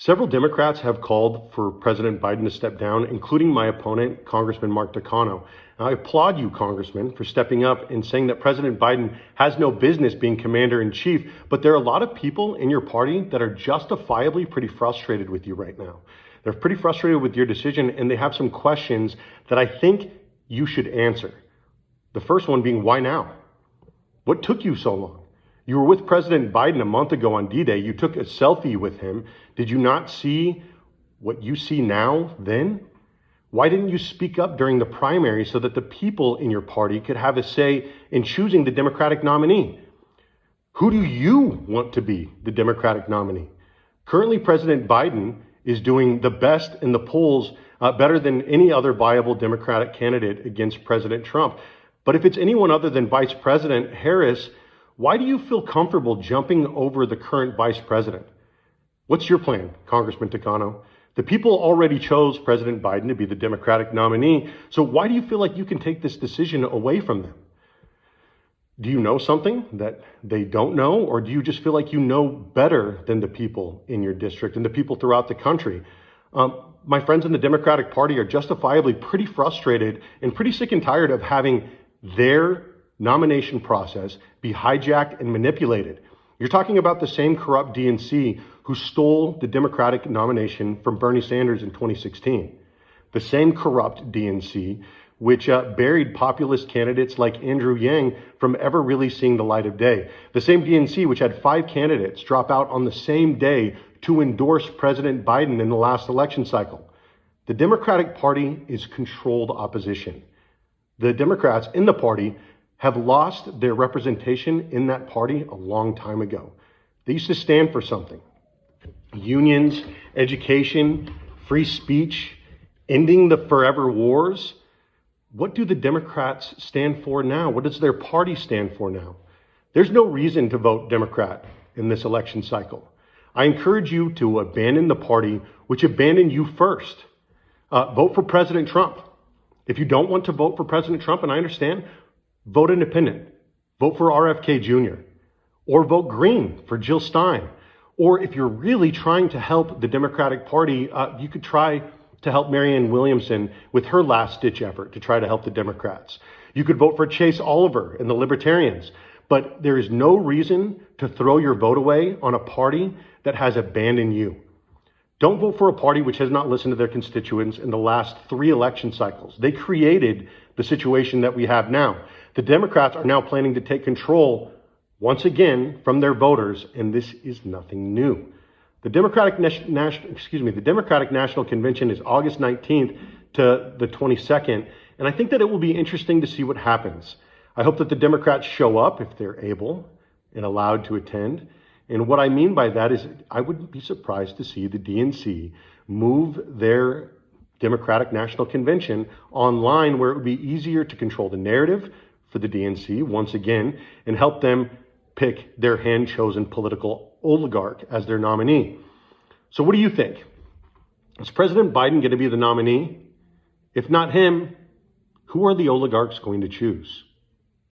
Several Democrats have called for President Biden to step down, including my opponent, Congressman Mark Takano. Now, I applaud you, Congressman, for stepping up and saying that President Biden has no business being commander-in-chief, but there are a lot of people in your party that are justifiably pretty frustrated with you right now. They're pretty frustrated with your decision, and they have some questions that I think you should answer. The first one being, why now? What took you so long? You were with President Biden a month ago on D-Day. You took a selfie with him. Did you not see what you see now then? Why didn't you speak up during the primary so that the people in your party could have a say in choosing the Democratic nominee? Who do you want to be the Democratic nominee? Currently, President Biden is doing the best in the polls, better than any other viable Democratic candidate against President Trump. But if it's anyone other than Vice President Harris, why do you feel comfortable jumping over the current vice president? What's your plan, Congressman Takano? The people already chose President Biden to be the Democratic nominee, so why do you feel like you can take this decision away from them? Do you know something that they don't know, or do you just feel like you know better than the people in your district and the people throughout the country? My friends in the Democratic Party are justifiably pretty frustrated and pretty sick and tired of having their nomination process be hijacked and manipulated. You're talking about the same corrupt DNC who stole the Democratic nomination from Bernie Sanders in 2016. The same corrupt DNC which buried populist candidates like Andrew Yang from ever really seeing the light of day. The same DNC which had 5 candidates drop out on the same day to endorse President Biden in the last election cycle. The Democratic Party is controlled opposition. The Democrats in the party have lost their representation in that party a long time ago. They used to stand for something. Unions, education, free speech, ending the forever wars. What do the Democrats stand for now? What does their party stand for now? There's no reason to vote Democrat in this election cycle. I encourage you to abandon the party which abandoned you first. Vote for President Trump. If you don't want to vote for President Trump, and I understand, vote independent. Vote for RFK Jr. Or vote green for Jill Stein. Or if you're really trying to help the Democratic Party, you could try to help Marianne Williamson with her last-ditch effort to try to help the Democrats. You could vote for Chase Oliver and the Libertarians. But there is no reason to throw your vote away on a party that has abandoned you. Don't vote for a party which has not listened to their constituents in the last 3 election cycles. They created the situation that we have now. The Democrats are now planning to take control once again from their voters, and this is nothing new. The Democratic National Convention is August 19th to the 22nd, and I think that it will be interesting to see what happens. I hope that the Democrats show up if they're able and allowed to attend. And what I mean by that is I wouldn't be surprised to see the DNC move their Democratic National Convention online, where it would be easier to control the narrative for the DNC once again and help them pick their hand-chosen political oligarch as their nominee. So what do you think? Is President Biden going to be the nominee? If not him, who are the oligarchs going to choose?